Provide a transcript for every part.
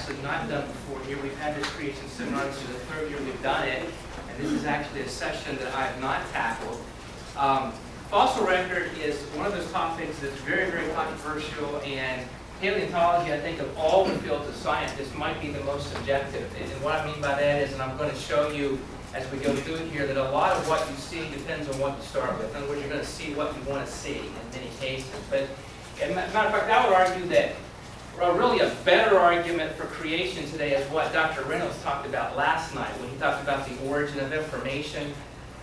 actually not done before here. We've had this creation seminar. This is the third year we've done it, and this is actually a session that I have not tackled. Fossil record is one of those topics that's very, very controversial, and paleontology, I think, of all the fields of science, this might be the most subjective. And what I mean by that is, and I'm going to show you as we go through it here, that a lot of what you see depends on what you start with. In other words, you're going to see what you want to see in many cases. But as a matter of fact, I would argue that really a better argument for creation today is what Dr. Reynolds talked about last night when he talked about the origin of information.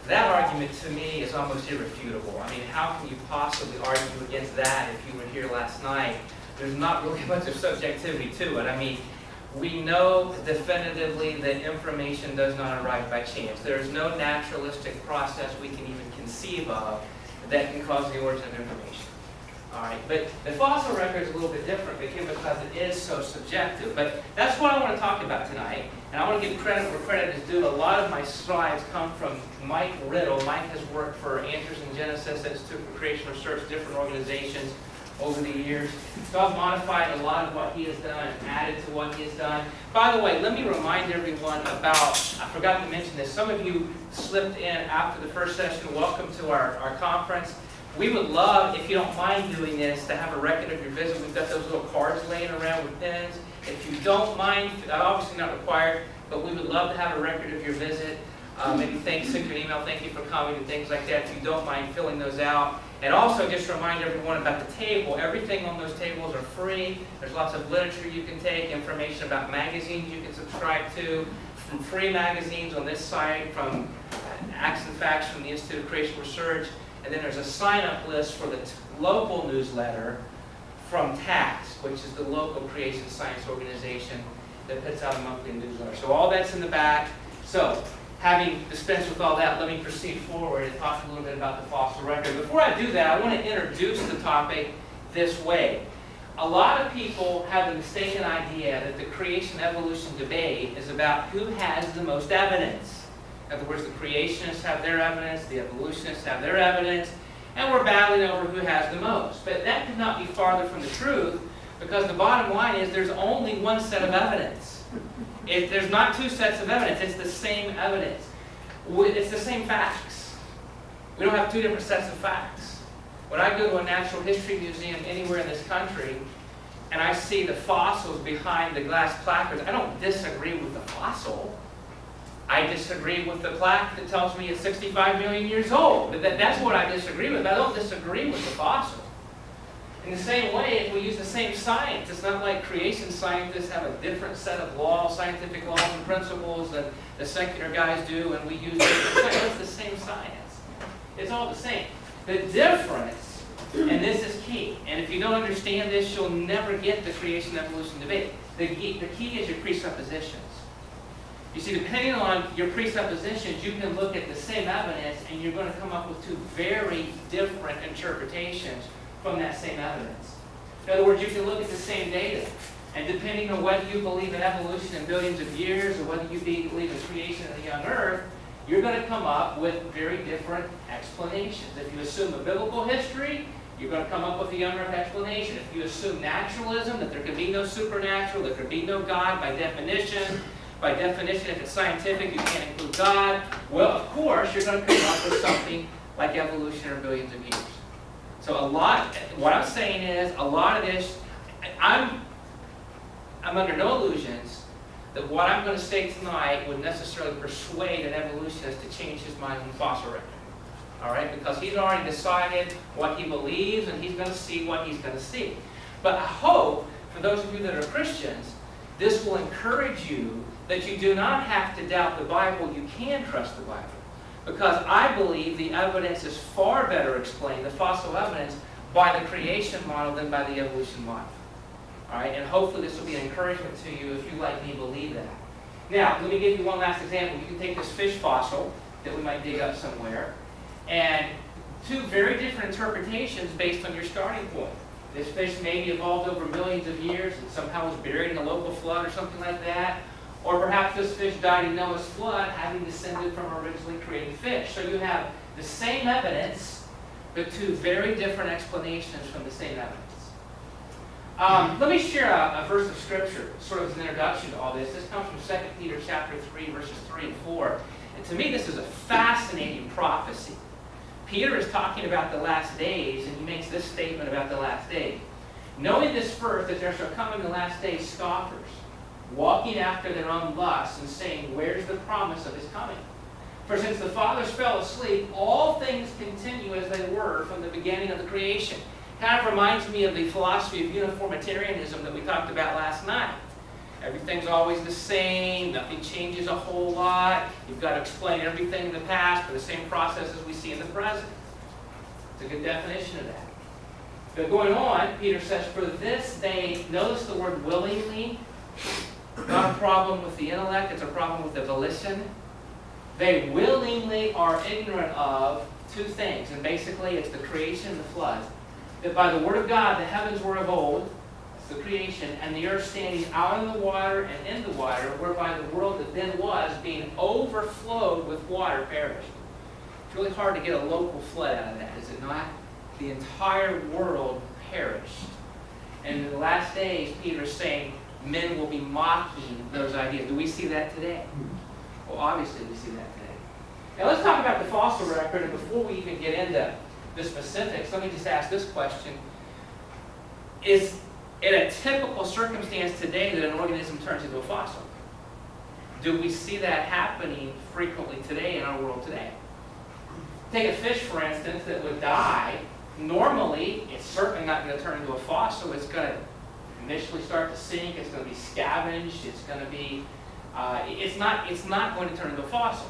That argument to me is almost irrefutable. I mean, how can you possibly argue against that if you were here last night? There's not really much of subjectivity to it. I mean, we know definitively that information does not arrive by chance. There is no naturalistic process we can even conceive of that can cause the origin of information. All right, but the fossil record is a little bit different because it is so subjective. But that's what I want to talk about tonight. And I want to give credit where credit is due. A lot of my slides come from Mike Riddle. Mike has worked for Answers in Genesis Institute for Creation Research, different organizations over the years. So I've modified a lot of what he has done and added to what he has done. By the way, let me remind everyone about, I forgot to mention this, some of you slipped in after the first session. Welcome to our conference. We would love, if you don't mind doing this, to have a record of your visit. We've got those little cards laying around with pens. If you don't mind, obviously not required, but we would love to have a record of your visit. Maybe send you an email, thank you for coming, and things like that, if you don't mind filling those out. And also just remind everyone about the table. Everything on those tables are free. There's lots of literature you can take, information about magazines you can subscribe to, from free magazines on this site, from Acts and Facts from the Institute of Creation Research. And then there's a sign-up list for the local newsletter from TAX, which is the local creation science organization that puts out a monthly newsletter. So all that's in the back. So having dispensed with all that, let me proceed forward and talk a little bit about the fossil record. Before I do that, I want to introduce the topic this way. A lot of people have the mistaken idea that the creation-evolution debate is about who has the most evidence. In other words, the creationists have their evidence, the evolutionists have their evidence, and we're battling over who has the most. But that could not be farther from the truth, because the bottom line is there's only one set of evidence. There's not two sets of evidence. It's the same evidence. It's the same facts. We don't have two different sets of facts. When I go to a natural history museum anywhere in this country, and I see the fossils behind the glass placards, I don't disagree with the fossil. I disagree with the plaque that tells me it's 65 million years old. That's what I disagree with. I don't disagree with the fossil. In the same way, if we use the same science, it's not like creation scientists have a different set of laws, scientific laws and principles than the secular guys do, and we use different science. It's the same science. It's all the same. The difference, and this is key, and if you don't understand this, you'll never get the creation-evolution debate. The key is your presuppositions. You see, depending on your presuppositions, you can look at the same evidence, and you're going to come up with two very different interpretations from that same evidence. In other words, you can look at the same data, and depending on whether you believe in evolution in billions of years or whether you believe in creation of the young earth, you're going to come up with very different explanations. If you assume a biblical history, you're going to come up with a young earth explanation. If you assume naturalism, that there could be no supernatural, there could be no God by definition, if it's scientific, you can't include God, well, of course, you're going to come up with something like evolution or billions of years. So what I'm saying is, a lot of this, I'm under no illusions that what I'm going to say tonight would necessarily persuade an evolutionist to change his mind on the fossil record. All right? Because he's already decided what he believes, and he's going to see what he's going to see. But I hope, for those of you that are Christians, this will encourage you that you do not have to doubt the Bible. You can trust the Bible. Because I believe the evidence is far better explained, the fossil evidence, by the creation model than by the evolution model. All right? And hopefully this will be an encouragement to you if you, like me, believe that. Now, let me give you one last example. You can take this fish fossil that we might dig up somewhere, and two very different interpretations based on your starting point. This fish maybe evolved over millions of years and somehow was buried in a local flood or something like that. Or perhaps this fish died in Noah's flood, having descended from originally created fish. So you have the same evidence, but two very different explanations from the same evidence. Let me share a verse of Scripture, sort of as an introduction to all this. This comes from 2 Peter chapter 3, verses 3 and 4. And to me, this is a fascinating prophecy. Peter is talking about the last days, and he makes this statement about the last days. Knowing this first, that there shall come in the last days scoffers, walking after their own lusts, and saying, where's the promise of his coming? For since the fathers fell asleep, all things continue as they were from the beginning of the creation. Kind of reminds me of the philosophy of uniformitarianism that we talked about last night. Everything's always the same, nothing changes a whole lot. You've got to explain everything in the past for the same processes we see in the present. It's a good definition of that. But going on, Peter says, for this they, notice the word willingly, not a problem with the intellect, it's a problem with the volition. They willingly are ignorant of two things, and basically it's the creation and the flood. That by the word of God the heavens were of old, the creation, and the earth standing out in the water and in the water, whereby the world that then was, being overflowed with water, perished. It's really hard to get a local flood out of that, is it not? The entire world perished. And in the last days, Peter is saying, men will be mocking those ideas. Do we see that today? Well, obviously we see that today. Now let's talk about the fossil record, and before we even get into the specifics, let me just ask this question. Is it a typical circumstance today that an organism turns into a fossil? Do we see that happening frequently today in our world today? Take a fish, for instance, that would die. Normally, it's certainly not going to turn into a fossil. It's going to initially start to sink. It's going to be scavenged. It's going to be, it's not going to turn into a fossil.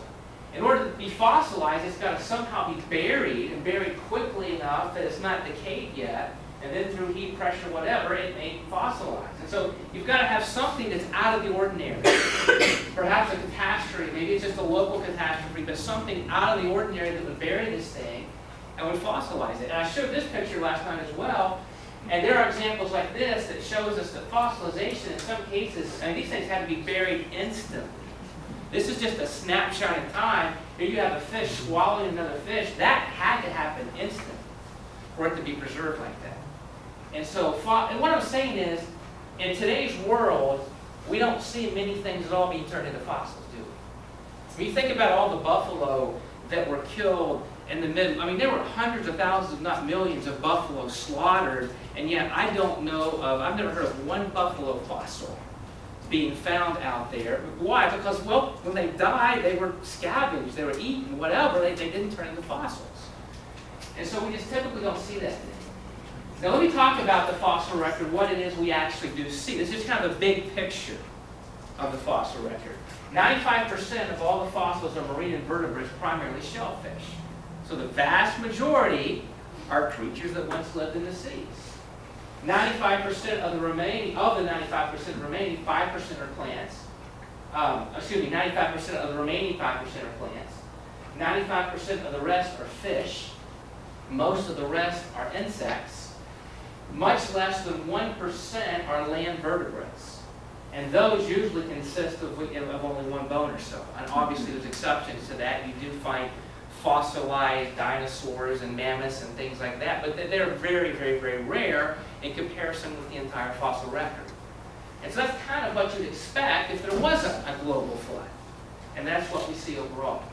In order to be fossilized, it's got to somehow be buried, and buried quickly enough that it's not decayed yet. And then through heat, pressure, whatever, it may fossilize. And so you've got to have something that's out of the ordinary. Perhaps a catastrophe, maybe it's just a local catastrophe, but something out of the ordinary that would bury this thing and would fossilize it. And I showed this picture last night as well. And there are examples like this that shows us that fossilization in some cases, I mean, these things had to be buried instantly. This is just a snapshot in time. Here you have a fish swallowing another fish. That had to happen instantly for it to be preserved like that. And so, and what I'm saying is, in today's world, we don't see many things at all being turned into fossils, do we? When you think about all the buffalo that were killed in the there were hundreds of thousands, if not millions, of buffalo slaughtered, and yet I don't know of, I've never heard of one buffalo fossil being found out there. Why? Because, well, when they died, they were scavenged, they were eaten, whatever, they didn't turn into fossils. And so we just typically don't see that today. Now let me talk about the fossil record, what it is we actually do see. This is kind of a big picture of the fossil record. 95% of all the fossils are marine invertebrates, primarily shellfish. So the vast majority are creatures that once lived in the seas. 95% of the remaining, 5% are plants. 95% of the remaining 5% are plants. 95% of the rest are fish. Most of the rest are insects. Much less than 1% are land vertebrates. And those usually consist of only one bone or so. And obviously there's exceptions to that. You do find fossilized dinosaurs and mammoths and things like that, but they're very, very, very rare in comparison with the entire fossil record. And so that's kind of what you'd expect if there was a global flood. And that's what we see overall.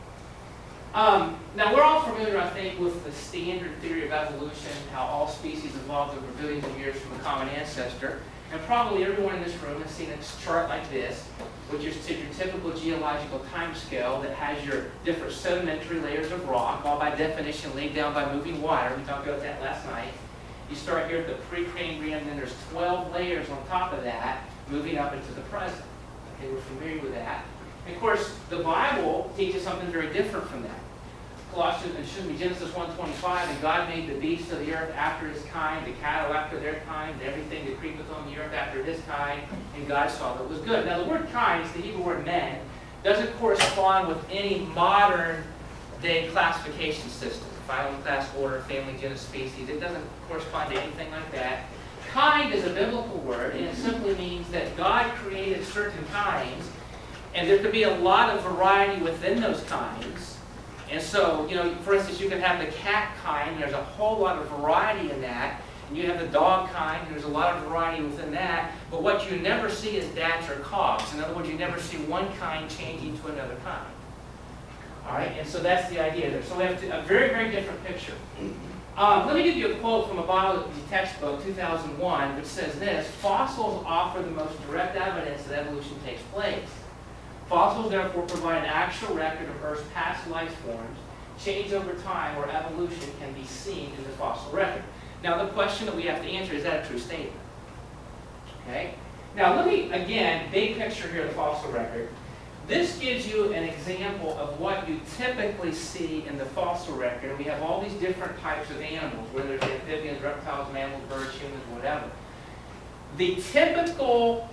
Now, we're all familiar, I think, with the standard theory of evolution, how all species evolved over billions of years from a common ancestor. And probably everyone in this room has seen a chart like this, which is your typical geological time scale that has your different sedimentary layers of rock, all by definition laid down by moving water. We talked about that last night. You start here at the Precambrian, and then there's 12 layers on top of that, moving up into the present. Okay, we're familiar with that. And of course, the Bible teaches something very different from that. Genesis 1:25, and God made the beasts of the earth after his kind, the cattle after their kind, and everything that creepeth on the earth after his kind, and God saw that it was good. Now the word kind, the Hebrew word men, doesn't correspond with any modern day classification system. Phylum, class, order, family, genus, species. It doesn't correspond to anything like that. Kind is a biblical word, and it simply means that God created certain kinds, and there could be a lot of variety within those kinds. And so, for instance, you can have the cat kind. There's a whole lot of variety in that. And you have the dog kind, and there's a lot of variety within that, but what you never see is dats or cogs. In other words, you never see one kind changing to another kind. All right, and so that's the idea there. So we have a very, very different picture. Let me give you a quote from a biology textbook, 2001, which says this: fossils offer the most direct evidence that evolution takes place. Fossils therefore provide an actual record of Earth's past life forms, change over time, where evolution can be seen in the fossil record. Now the question that we have to answer, is that a true statement? Okay? Now let me, again, big picture here of the fossil record. This gives you an example of what you typically see in the fossil record. We have all these different types of animals, whether it's amphibians, reptiles, mammals, birds, humans, whatever. The typical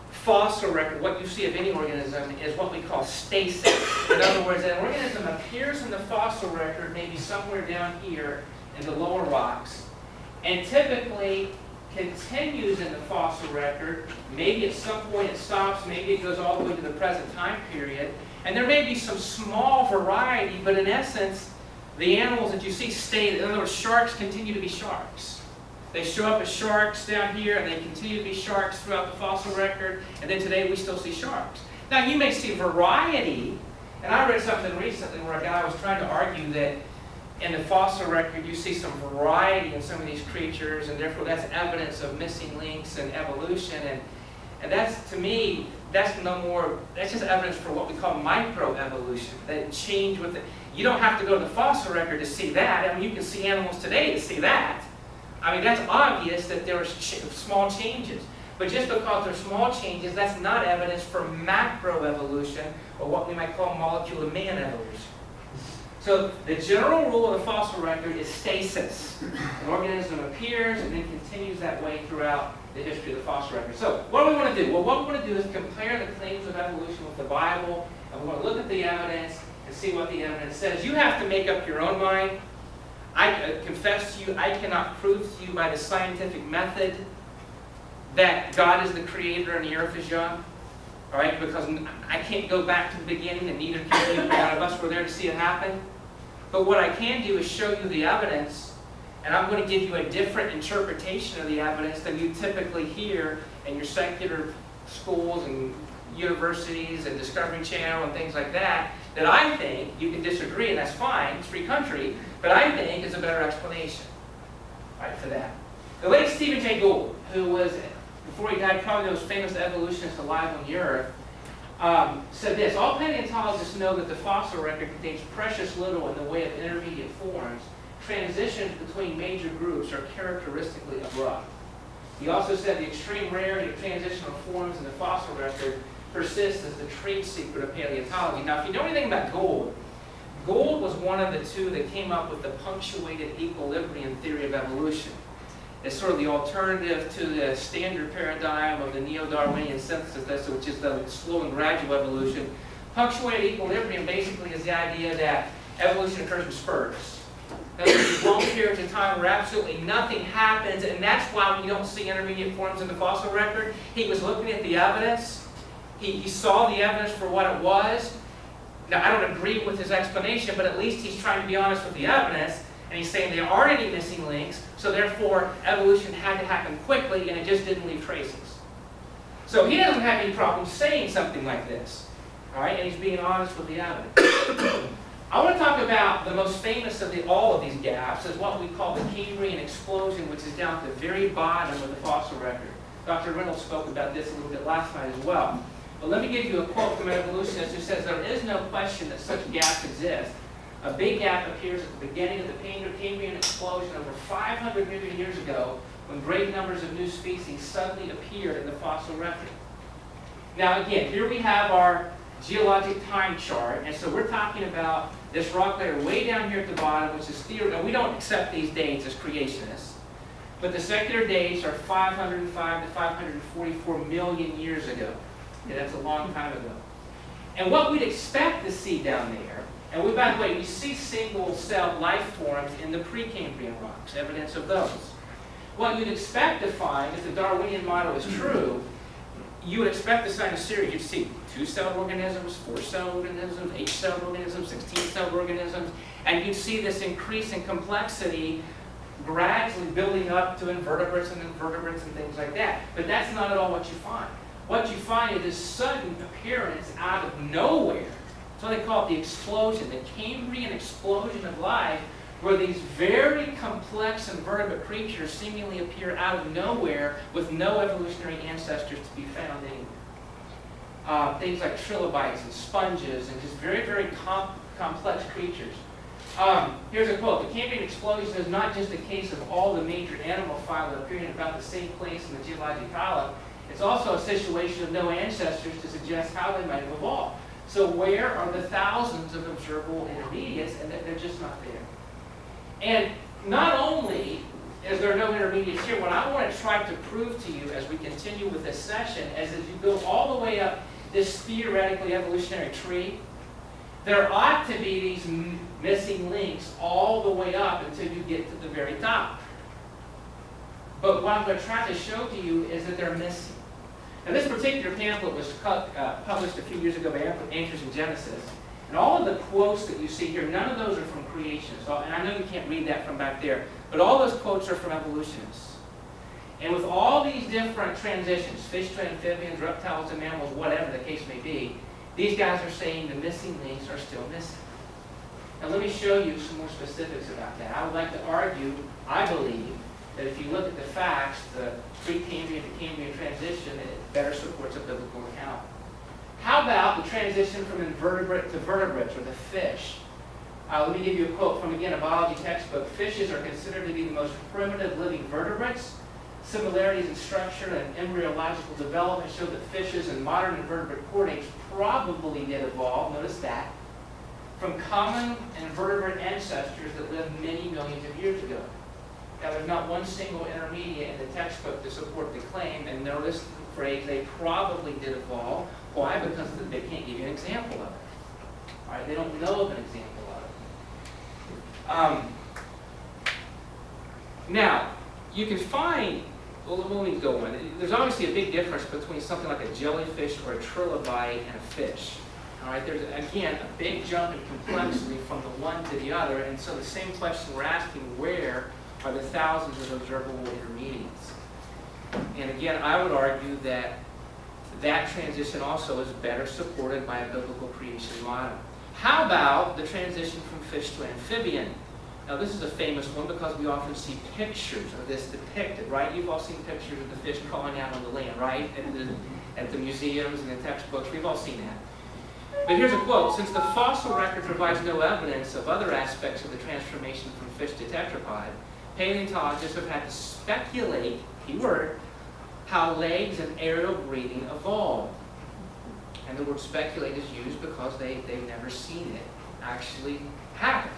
fossil record, what you see of any organism, is what we call stasis. In other words, an organism appears in the fossil record maybe somewhere down here in the lower rocks, and typically continues in the fossil record. Maybe at some point it stops, maybe it goes all the way to the present time period, and there may be some small variety, but in essence, the animals that you see stay. In other words, sharks continue to be sharks. They show up as sharks down here, and they continue to be sharks throughout the fossil record, and then today we still see sharks. Now you may see variety, and I read something recently where a guy was trying to argue that in the fossil record you see some variety in some of these creatures, and therefore that's evidence of missing links and evolution, and that's, to me, that's just evidence for what we call microevolution, that change with it. You don't have to go to the fossil record to see that. I mean, you can see animals today to see that. I mean, that's obvious that there are small changes. But just because there are small changes, that's not evidence for macroevolution, or what we might call molecular man evolution. So the general rule of the fossil record is stasis. An organism appears and then continues that way throughout the history of the fossil record. So what do we want to do? Well, what we want to do is compare the claims of evolution with the Bible, and we want to look at the evidence and see what the evidence says. You have to make up your own mind. I confess to you, I cannot prove to you by the scientific method that God is the creator and the earth is young. All right, because I can't go back to the beginning, and neither can you. None of us were there to see it happen. But what I can do is show you the evidence, and I'm going to give you a different interpretation of the evidence than you typically hear in your secular schools and universities and Discovery Channel and things like that, that I think, you can disagree, and that's fine, it's a free country, but I think is a better explanation, right, for that. The late Stephen Jay Gould, who was, before he died, probably the most famous evolutionist alive on the earth, said this: all paleontologists know that the fossil record contains precious little in the way of intermediate forms. Transitions between major groups are characteristically abrupt. He also said the extreme rarity of transitional forms in the fossil record persists as the trade secret of paleontology. Now, if you know anything about Gould, Gould was one of the two that came up with the punctuated equilibrium theory of evolution. It's sort of the alternative to the standard paradigm of the neo-Darwinian synthesis, which is the slow and gradual evolution. Punctuated equilibrium basically is the idea that evolution occurs in spurts. There's long periods of time where absolutely nothing happens, and that's why we don't see intermediate forms in the fossil record. He was looking at the evidence. He saw the evidence for what it was. Now, I don't agree with his explanation, but at least he's trying to be honest with the evidence. And he's saying there aren't any missing links, so therefore evolution had to happen quickly, and it just didn't leave traces. So he doesn't have any problem saying something like this, all right? And he's being honest with the evidence. I want to talk about the most famous of all of these gaps, is what we call the Cambrian explosion, which is down at the very bottom of the fossil record. Dr. Reynolds spoke about this a little bit last night as well. But let me give you a quote from an evolutionist who says, there is no question that such gaps exist. A big gap appears at the beginning of the Cambrian explosion over 500 million years ago, when great numbers of new species suddenly appeared in the fossil record. Now again, here we have our geologic time chart, and so we're talking about this rock layer way down here at the bottom, which is theory. Now we don't accept these dates as creationists, but the secular dates are 505 to 544 million years ago. Yeah, that's a long time ago. And what we'd expect to see down there, and we, by the way, we see single-celled life forms in the Precambrian rocks, evidence of those. What you'd expect to find, if the Darwinian model is true, you would expect to find a series. You'd see 2-celled organisms, 4-celled organisms, 8-celled organisms, 16-celled organisms, and you'd see this increase in complexity gradually building up to invertebrates and invertebrates and things like that. But that's not at all what you find. What you find is this sudden appearance out of nowhere. That's why they call it the explosion, the Cambrian explosion of life, where these very complex invertebrate creatures seemingly appear out of nowhere with no evolutionary ancestors to be found anywhere. Things like trilobites and sponges and just very, very complex creatures. Here's a quote. The Cambrian explosion is not just a case of all the major animal phyla appearing in about the same place in the geologic column. It's also a situation of no ancestors to suggest how they might have evolved. So where are the thousands of observable intermediates? And they're just not there. And not only is there no intermediates here, what I want to try to prove to you as we continue with this session is as you go all the way up this theoretically evolutionary tree, there ought to be these missing links all the way up until you get to the very top. But what I'm going to try to show to you is that they're missing. Now, this particular pamphlet was published a few years ago by Answers in Genesis. And all of the quotes that you see here, none of those are from creationists. And I know you can't read that from back there, but all those quotes are from evolutionists. And with all these different transitions, fish to amphibians, reptiles to mammals, whatever the case may be, these guys are saying the missing links are still missing. Now let me show you some more specifics about that. I would like to argue, I believe, that if you look at the facts, the pre-Cambrian to Cambrian transition, it better supports a biblical account. How about the transition from invertebrate to vertebrates, or the fish? Let me give you a quote from, again, a biology textbook. Fishes are considered to be the most primitive living vertebrates. Similarities in structure and embryological development show that fishes and modern invertebrate chordates probably did evolve, notice that, from common invertebrate ancestors that lived many millions of years ago. Now, there's not one single intermediate in the textbook to support the claim, and notice the phrase, they probably did evolve. Why? Because they can't give you an example of it. All right, they don't know of an example of it. Now, you can find, well, let me go on. There's obviously a big difference between something like a jellyfish or a trilobite and a fish. All right, there's, again, a big jump in complexity from the one to the other, and so the same question we're asking, where are the thousands of observable intermediates? And again, I would argue that that transition also is better supported by a biblical creation model. How about the transition from fish to amphibian? Now, this is a famous one because we often see pictures of this depicted, right? You've all seen pictures of the fish crawling out on the land, right? At the museums and the textbooks. We've all seen that. But here's a quote. Since the fossil record provides no evidence of other aspects of the transformation from fish to tetrapod, paleontologists have had to speculate, keyword, how legs and aerial breathing evolved. And the word speculate is used because they've never seen it actually happen.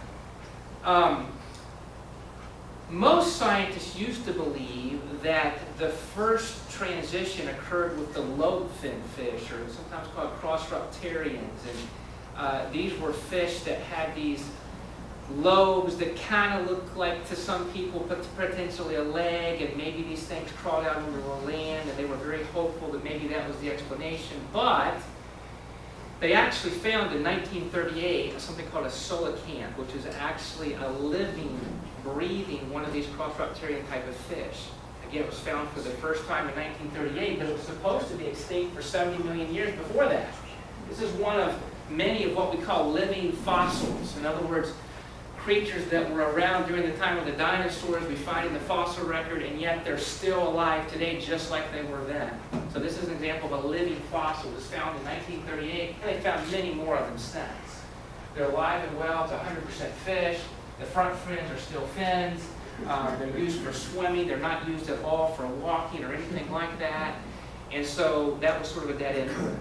Most scientists used to believe that the first transition occurred with the lobe-finned fish, or sometimes called cross-ruptarians. And these were fish that had these lobes that kind of looked like, to some people, potentially a leg, and maybe these things crawled out onto the land, and they were very hopeful that maybe that was the explanation. But they actually found in 1938 something called a coelacanth, which is actually a living, breathing one of these cross-ruptarian type of fish. Again, it was found for the first time in 1938, but it was supposed to be extinct for 70 million years before that. This is one of many of what we call living fossils. In other words, creatures that were around during the time of the dinosaurs we find in the fossil record, and yet they're still alive today just like they were then. So this is an example of a living fossil. It was found in 1938, and they found many more of them since. They're alive and well. It's 100% fish. The front fins are still fins. They're used for swimming. They're not used at all for walking or anything like that. And so that was sort of a dead end for them.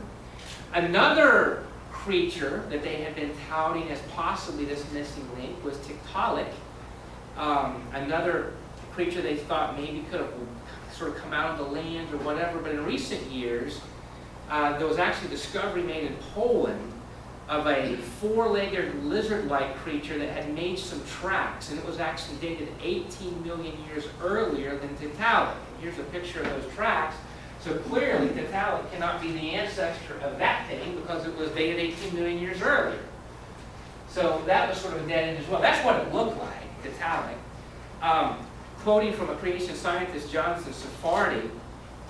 Another creature that they had been touting as possibly this missing link was Tiktaalik. Another creature they thought maybe could have sort of come out of the land or whatever, but in recent years there was actually a discovery made in Poland of a four-legged lizard-like creature that had made some tracks, and it was actually dated 18 million years earlier than Tiktaalik. Here's a picture of those tracks. So clearly, Tiktaalik cannot be the ancestor of that thing because it was dated 18 million years earlier. So that was sort of a dead end as well. That's what it looked like, Tiktaalik. quoting from a creation scientist, Jonathan Sephardi,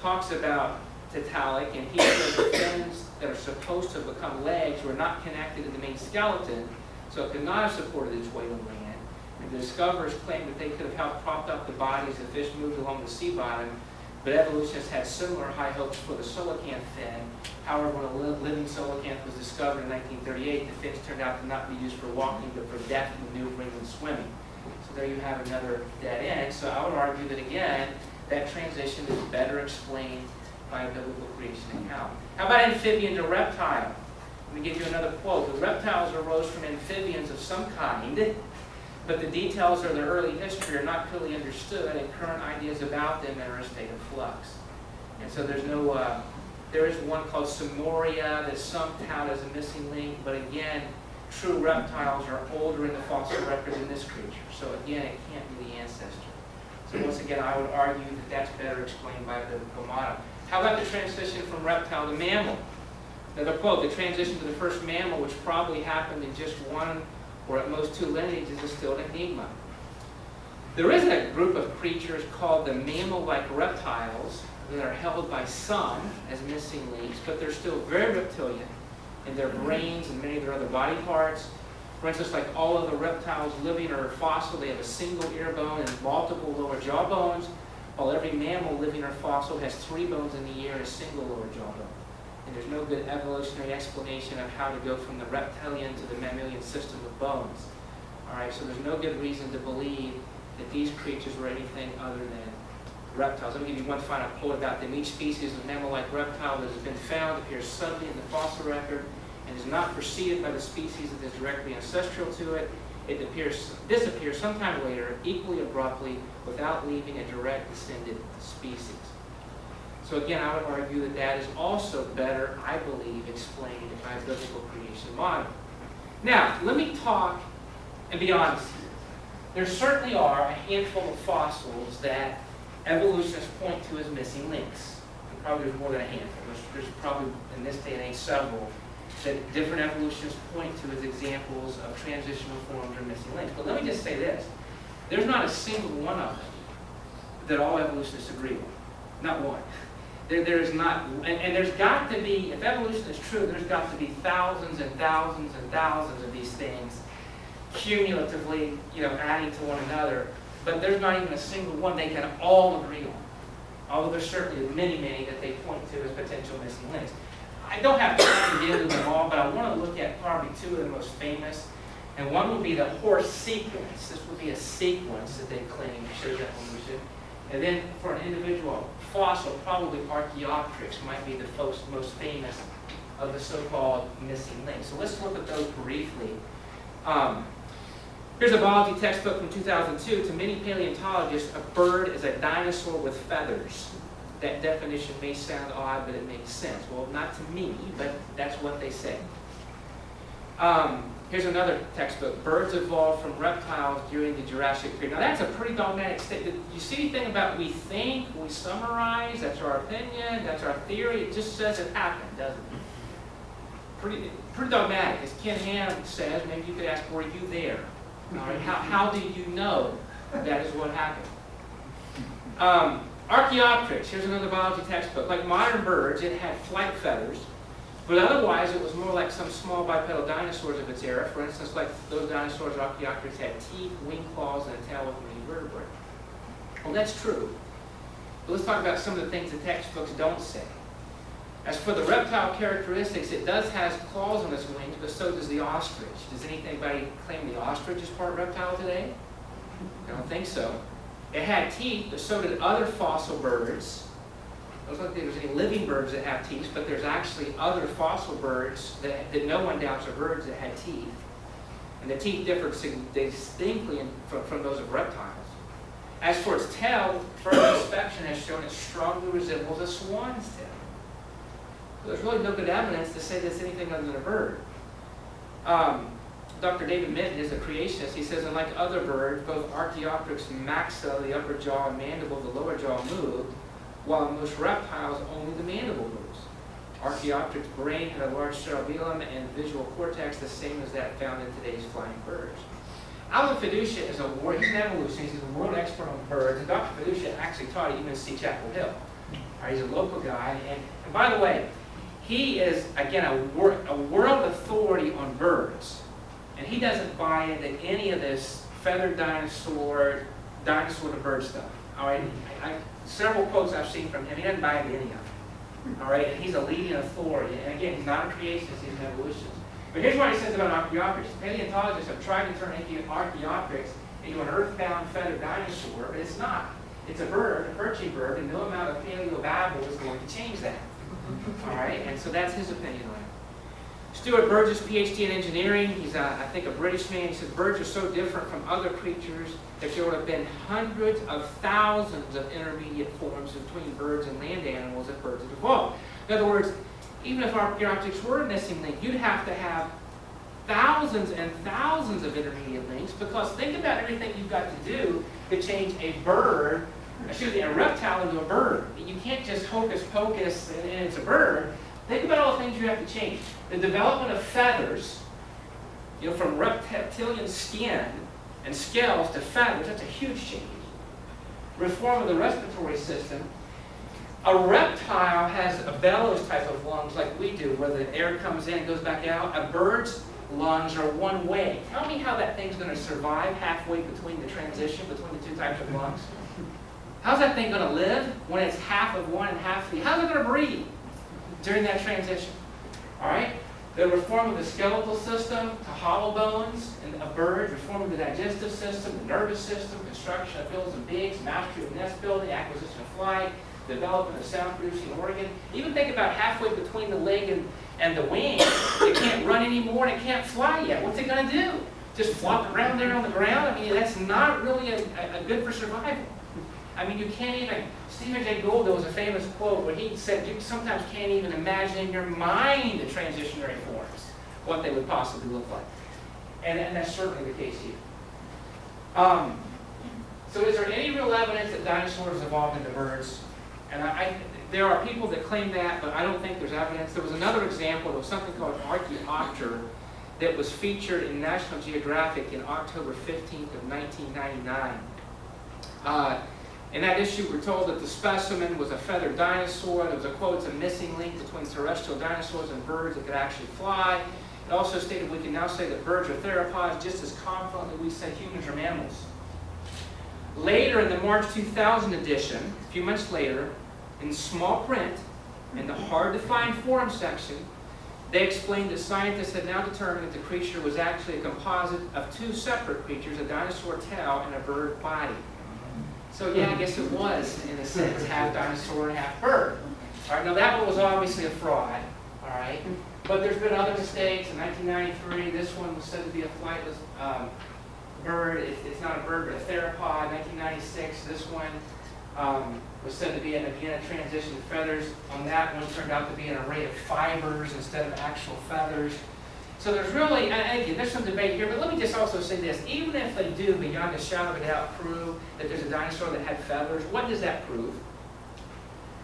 talks about Tiktaalik, and he says the fins that are supposed to become legs were not connected to the main skeleton, so it could not have supported its weight on land. And the discoverers claimed that they could have helped prop up the bodies as fish moved along the sea bottom, but evolutionists had similar high hopes for the coelacanth fin. However, when a living coelacanth was discovered in 1938, the fins turned out to not be used for walking, but for depth maneuvering and swimming. So there you have another dead end. So I would argue that, again, that transition is better explained by a biblical creation account. How about amphibian to reptile? Let me give you another quote. The reptiles arose from amphibians of some kind, but the details of their early history are not clearly understood, and current ideas about them are in a state of flux. And so there's no, there is one called Samoria that some tout as a missing link, but again, true reptiles are older in the fossil record than this creature. So again, it can't be the ancestor. So once again, I would argue that that's better explained by the biblical model. How about the transition from reptile to mammal? Another quote, the transition to the first mammal, which probably happened in just one or at most two lineages, is still an enigma. There is a group of creatures called the mammal-like reptiles that are held by some as missing links, but they're still very reptilian in their brains and many of their other body parts. For instance, like all of the reptiles living or fossil, they have a single ear bone and multiple lower jaw bones, while every mammal living or fossil has 3 bones in the ear and a single lower jaw bone. And there's no good evolutionary explanation of how to go from the reptilian to the mammalian system of bones. All right, so there's no good reason to believe that these creatures were anything other than reptiles. Let me give you one final quote about them. Each species of mammal-like reptile that has been found appears suddenly in the fossil record and is not preceded by the species that is directly ancestral to it. It disappears sometime later, equally abruptly, without leaving a direct descended species. So again, I would argue that that is also better, I believe, explained by a biblical creation model. Now, let me talk and be honest. There certainly are a handful of fossils that evolutionists point to as missing links. And probably there's more than a handful. There's probably, in this day and age, several that different evolutionists point to as examples of transitional forms or missing links. But let me just say this. There's not a single one of them that all evolutionists agree with. Not one. There's not, and there's got to be, if evolution is true, there's got to be thousands and thousands and thousands of these things cumulatively, adding to one another. But there's not even a single one they can all agree on. Although there's certainly many, many that they point to as potential missing links. I don't have time to get into them all, but I want to look at probably 2 of the most famous. And one would be the horse sequence. This would be a sequence that they claim shows evolution. And then for an individual fossil, probably Archaeopteryx might be the most famous of the so-called missing links. So let's look at those briefly. Here's a biology textbook from 2002. To many paleontologists, a bird is a dinosaur with feathers. That definition may sound odd, but it makes sense. Well, not to me, but that's what they say. Here's another textbook. Birds evolved from reptiles during the Jurassic period. Now that's a pretty dogmatic statement. You see anything about we think, we summarize, that's our opinion, that's our theory? It just says it happened, doesn't it? Pretty dogmatic. As Ken Ham says, maybe you could ask, were you there? All right, how do you know that is what happened? Archaeopteryx, here's another biology textbook. Like modern birds, it had flight feathers. But otherwise, it was more like some small bipedal dinosaurs of its era. For instance, like those dinosaurs, Archaeopteryx had teeth, wing claws, and a tail with many vertebrae. Well, that's true. But let's talk about some of the things the textbooks don't say. As for the reptile characteristics, it does have claws on its wings, but so does the ostrich. Does anybody claim the ostrich is part reptile today? I don't think so. It had teeth, but so did other fossil birds. I don't think there's any living birds that have teeth, but there's actually other fossil birds that no one doubts are birds that had teeth. And the teeth differed distinctly from those of reptiles. As for its tail, further inspection has shown it strongly resembles a swan's tail. So there's really no good evidence to say this anything other than a bird. Dr. David Minton is a creationist. He says, unlike other birds, both Archaeopteryx maxa, the upper jaw, and mandible, the lower jaw, moved, while in most reptiles, only the mandible moves. Archaeopteryx brain had a large cerebellum and visual cortex, the same as that found in today's flying birds. Alan Fiducia is he's an evolutionist, he's a world expert on birds, and Dr. Fiducia actually taught at UNC Chapel Hill. He's a local guy, and by the way, he is, again, a world authority on birds. And he doesn't buy into any of this feathered dinosaur to bird stuff. All right, several quotes I've seen from him, he doesn't buy into any of them. All right, and he's a leading authority. And again, he's not a creationist, he's an evolutionist. But here's what he says about Archaeopteryx. Paleontologists have tried to turn Archaeopteryx into an earthbound feathered dinosaur, but it's not. It's a bird, a perching bird, and no amount of paleobabble is going to change that. All right, and so that's his opinion on it. Stuart Burgess, PhD in engineering, he's, I think, a British man. He says, birds are so different from other creatures that there would have been hundreds of thousands of intermediate forms between birds and land animals if birds had evolved. In other words, even if Archaeopteryx were a missing link, you'd have to have thousands and thousands of intermediate links, because think about everything you've got to do to change a reptile into a bird. You can't just hocus pocus and it's a bird. Think about all the things you have to change. The development of feathers, from reptilian skin and scales to feathers, that's a huge change. Reform of the respiratory system. A reptile has a bellows type of lungs like we do, where the air comes in and goes back out. A bird's lungs are one way. Tell me how that thing's going to survive halfway between the transition between the two types of lungs. How's that thing going to live when it's half of one and half of the other? How's it going to breathe during that transition? All right? The reform of the skeletal system to hollow bones in a bird, reform of the digestive system, the nervous system, construction of bills and beaks, mastery of nest building, acquisition of flight, development of sound-producing organ. Even think about halfway between the leg and the wing. It can't run anymore and it can't fly yet. What's it going to do? Just flop around there on the ground? I mean, that's not really a good for survival. I mean, you can't even, Stephen Jay Gould, there was a famous quote where he said, you sometimes can't even imagine in your mind the transitionary forms, what they would possibly look like. And that's certainly the case here. So is there any real evidence that dinosaurs evolved into birds? And there are people that claim that, but I don't think there's evidence. There was another example of something called Archaeopter that was featured in National Geographic in October 15th of 1999. In that issue, we're told that the specimen was a feathered dinosaur. There was a quote, it's a missing link between terrestrial dinosaurs and birds that could actually fly. It also stated we can now say that birds are theropods just as confidently we say humans are mammals. Later in the March 2000 edition, a few months later, in small print, in the hard-to-find forum section, they explained that scientists had now determined that the creature was actually a composite of two separate creatures, a dinosaur tail and a bird body. So yeah, I guess it was, in a sense, half dinosaur and half bird. All right, now that one was obviously a fraud, all right? But there's been other mistakes. In 1993, this one was said to be a flightless bird. It's not a bird, but a theropod. 1996, this one was said to be, again, a transition to feathers. On that one, turned out to be an array of fibers instead of actual feathers. So there's really, and again, there's some debate here, but let me just also say this. Even if they do, beyond a shadow of a doubt, prove that there's a dinosaur that had feathers, what does that prove?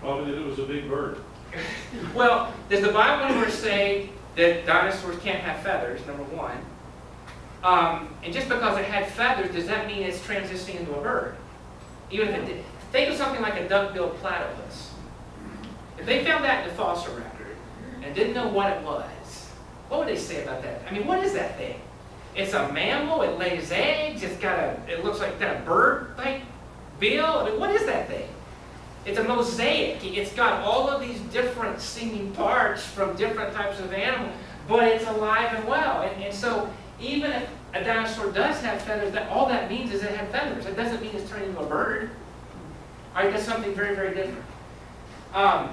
Probably that it was a big bird. Well, does the Bible ever say that dinosaurs can't have feathers, number one? And just because it had feathers, does that mean it's transitioning into a bird? Even if it did. Think of something like a duck-billed platypus. If they found that in the fossil record and didn't know what it was, what would they say about that? I mean, what is that thing? It's a mammal, it lays eggs, it looks like it's got a bird-like bill. I mean, what is that thing? It's a mosaic. It's got all of these different seeming parts from different types of animals, but it's alive and well. And so even if a dinosaur does have feathers, all that means is it had feathers. It doesn't mean it's turning into a bird. All right, that's something very, very different. I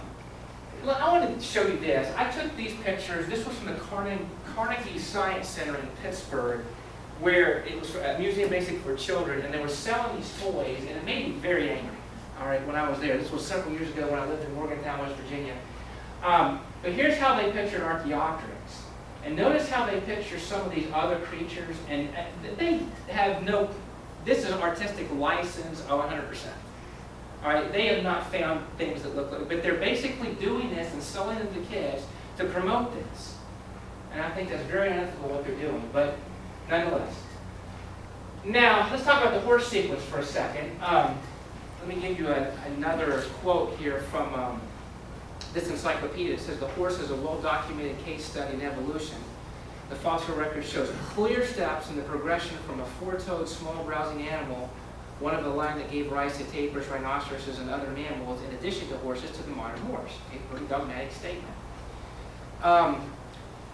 want to show you this. I took these pictures. This was from the Carnegie Science Center in Pittsburgh, where it was a museum basically for children, and they were selling these toys, and it made me very angry. All right, when I was there. This was several years ago when I lived in Morgantown, West Virginia. But here's how they pictured Archaeopteryx. And notice how they picture some of these other creatures, and they have no, this is an artistic license of 100%. All right, they have not found things that look like it, but they're basically doing this and selling them to kids to promote this. And I think that's very unethical what they're doing, but nonetheless. Now, let's talk about the horse sequence for a second. Let me give you another quote here from this encyclopedia. It says, the horse is a well-documented case study in evolution. The fossil record shows clear steps in the progression from a four-toed, small browsing animal, one of the line that gave rise to tapirs, rhinoceroses, and other mammals, in addition to horses, to the modern horse. A pretty dogmatic statement.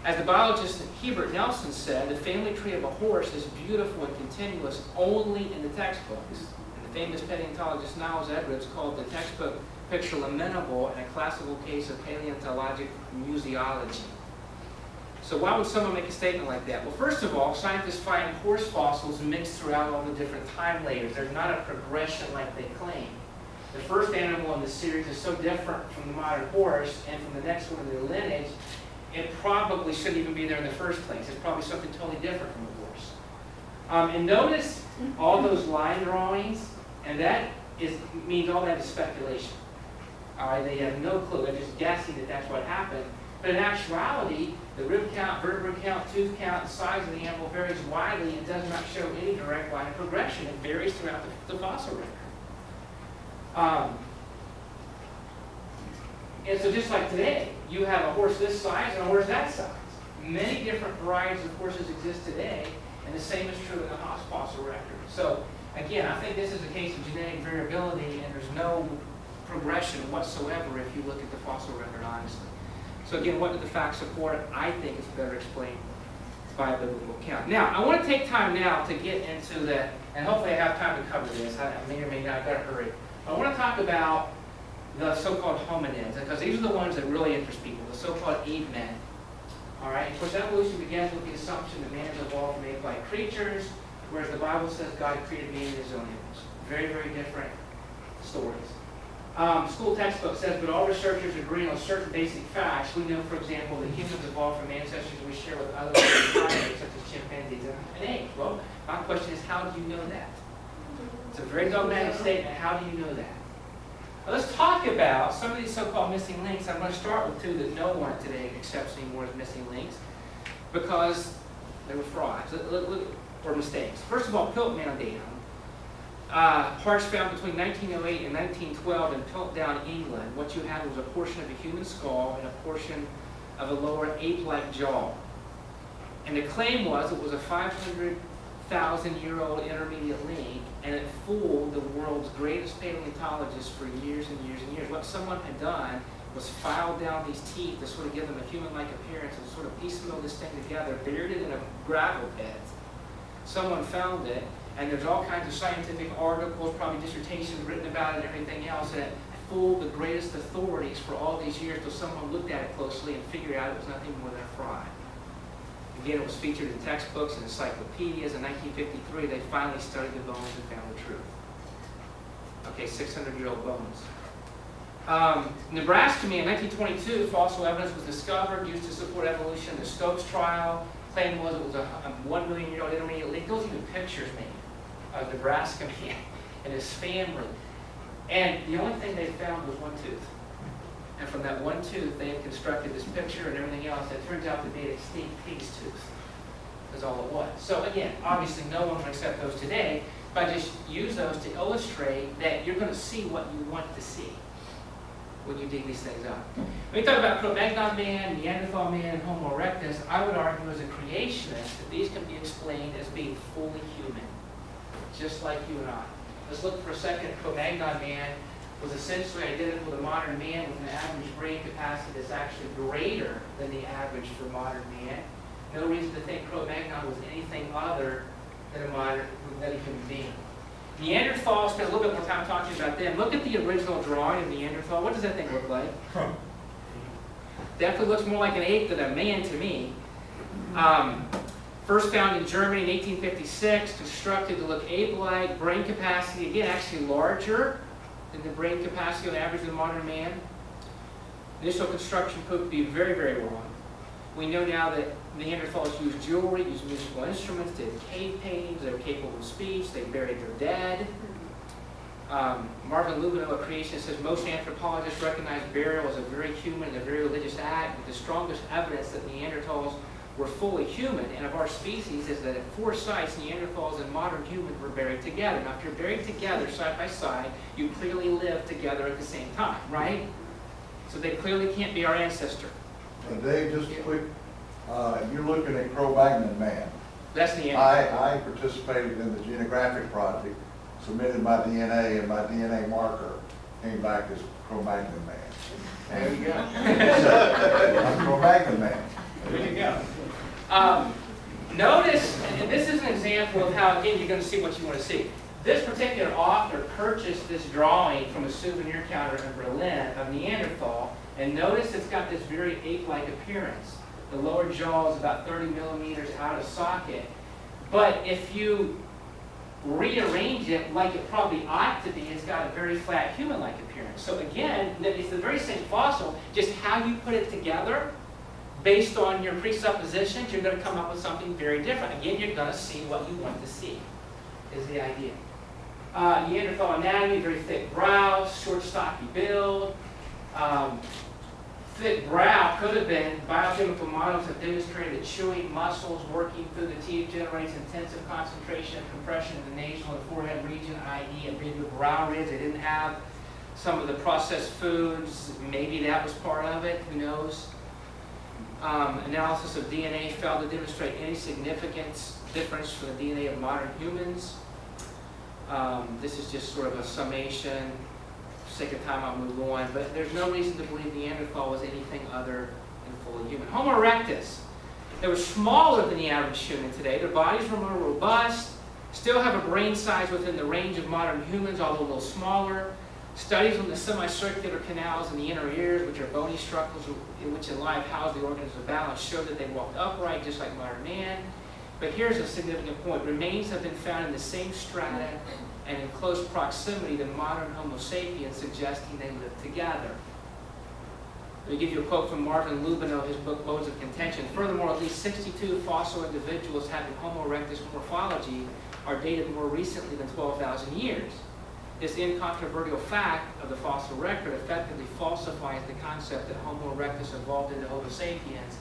As the biologist Herbert Nelson said, the family tree of a horse is beautiful and continuous only in the textbooks. And the famous paleontologist Niles Edwards called the textbook picture lamentable and a classical case of paleontologic museology. So why would someone make a statement like that? Well, first of all, scientists find horse fossils mixed throughout all the different time layers. There's not a progression like they claim. The first animal in the series is so different from the modern horse and from the next one in the lineage, it probably shouldn't even be there in the first place. It's probably something totally different from the horse. And notice all those line drawings, and that means all that is speculation. All right, they have no clue. They're just guessing that that's what happened. But in actuality, the rib count, vertebra count, tooth count, the size of the animal varies widely and does not show any direct line of progression. It varies throughout the fossil record. And so just like today, you have a horse this size and a horse that size. Many different varieties of horses exist today, and the same is true in the fossil record. So again, I think this is a case of genetic variability, and there's no progression whatsoever if you look at the fossil record honestly. So again, what do the facts support? I think it's better explained by a biblical account. Now, I want to take time now to get into that, and hopefully I have time to cover this. I may or may not, I've got to hurry. But I want to talk about the so-called hominids, because these are the ones that really interest people, the so-called ape men. All right, of course, evolution begins with the assumption that man has evolved from ape-like creatures, whereas the Bible says God created man in his own image. Very, very different stories. School textbook says, but all researchers agree on certain basic facts. We know, for example, that humans evolved from ancestors we share with other primates, such as chimpanzees and apes. Well, my question is, how do you know that? It's a very dogmatic statement. How do you know that? Well, let's talk about some of these so-called missing links. I'm going to start with two that no one today accepts anymore as missing links because they were frauds or mistakes. First of all, Piltdown datum. Parts found between 1908 and 1912 in Piltdown, England. What you had was a portion of a human skull and a portion of a lower ape-like jaw. And the claim was it was a 500,000-year-old intermediate link, and it fooled the world's greatest paleontologists for years and years and years. What someone had done was filed down these teeth to sort of give them a human-like appearance and sort of piecemeal this thing together, buried it in a gravel pit. Someone found it, and there's all kinds of scientific articles, probably dissertations written about it and everything else, and it fooled the greatest authorities for all these years until someone looked at it closely and figured out it was nothing more than a fraud. Again, it was featured in textbooks and encyclopedias. In 1953, they finally studied the bones and found the truth. Okay, 600-year-old bones. Nebraska, in 1922, fossil evidence was discovered, used to support evolution. The Stokes trial claim was it was a 1 million-year-old intermediate link. Those even pictures made of Nebraska man and his family. And the only thing they found was one tooth. And from that one tooth, they had constructed this picture and everything else that turns out to be an extinct pig's tooth. That's all it was. So again, obviously no one would accept those today, but I just use those to illustrate that you're going to see what you want to see when you dig these things up. When we talk about Cro-Magnon man, Neanderthal man, and Homo erectus, I would argue as a creationist that these can be explained as being fully human, just like you and I. Let's look for a second. Cro-Magnon man was essentially identical to modern man with an average brain capacity that's actually greater than the average for modern man. No reason to think Cro-Magnon was anything other than a human being. Neanderthal, spent a little bit more time talking about them. Look at the original drawing of Neanderthal. What does that thing look like? Definitely looks more like an ape than a man to me. First found in Germany in 1856, constructed to look ape-like, brain capacity, again, actually larger than the brain capacity on average of the modern man. Initial construction proved to be very, very wrong. We know now that Neanderthals used jewelry, used musical instruments, did cave paintings, they were capable of speech, they buried their dead. Marvin Lubino, a creationist, says most anthropologists recognize burial as a very human and a very religious act, with the strongest evidence that Neanderthals were fully human, and of our species is that at 4 sites, Neanderthals and modern humans were buried together. Now, if you're buried together side by side, you clearly lived together at the same time, right? So they clearly can't be our ancestor. And Dave, just quick, you're looking at Cro-Magnon man. That's Neanderthal. I participated in the genographic project, submitted my DNA, and my DNA marker came back as Cro-Magnon man. There you go. I'm Cro-Magnon man. There you go. Notice, and this is an example of how, again, you're going to see what you want to see. This particular author purchased this drawing from a souvenir counter in Berlin of Neanderthal, and notice it's got this very ape-like appearance. The lower jaw is about 30 millimeters out of socket. But if you rearrange it like it probably ought to be, it's got a very flat human-like appearance. So again, it's the very same fossil, just how you put it together, based on your presuppositions, you're going to come up with something very different. Again, you're going to see what you want to see, is the idea. Neanderthal anatomy, very thick brow, short, stocky build. Thick brow could have been, biochemical models have demonstrated that chewing muscles working through the teeth generates intensive concentration and compression in the nasal and forehead region, i.e. a bigger brow ridge. They didn't have some of the processed foods. Maybe that was part of it, who knows? Analysis of DNA failed to demonstrate any significant difference for the DNA of modern humans. This is just sort of a summation. For the sake of time, I'll move on. But there's no reason to believe Neanderthal was anything other than fully human. Homo erectus. They were smaller than the average human today. Their bodies were more robust, still have a brain size within the range of modern humans, although a little smaller. Studies on the semicircular canals in the inner ears, which are bony structures which in life house the organs of balance, show that they walked upright just like modern man. But here's a significant point. Remains have been found in the same strata and in close proximity to modern Homo sapiens, suggesting they lived together. Let me give you a quote from Marvin Lubino, his book Modes of Contention. Furthermore, at least 62 fossil individuals having Homo erectus morphology are dated more recently than 12,000 years. This incontrovertible fact of the fossil record effectively falsifies the concept that Homo erectus evolved into Homo sapiens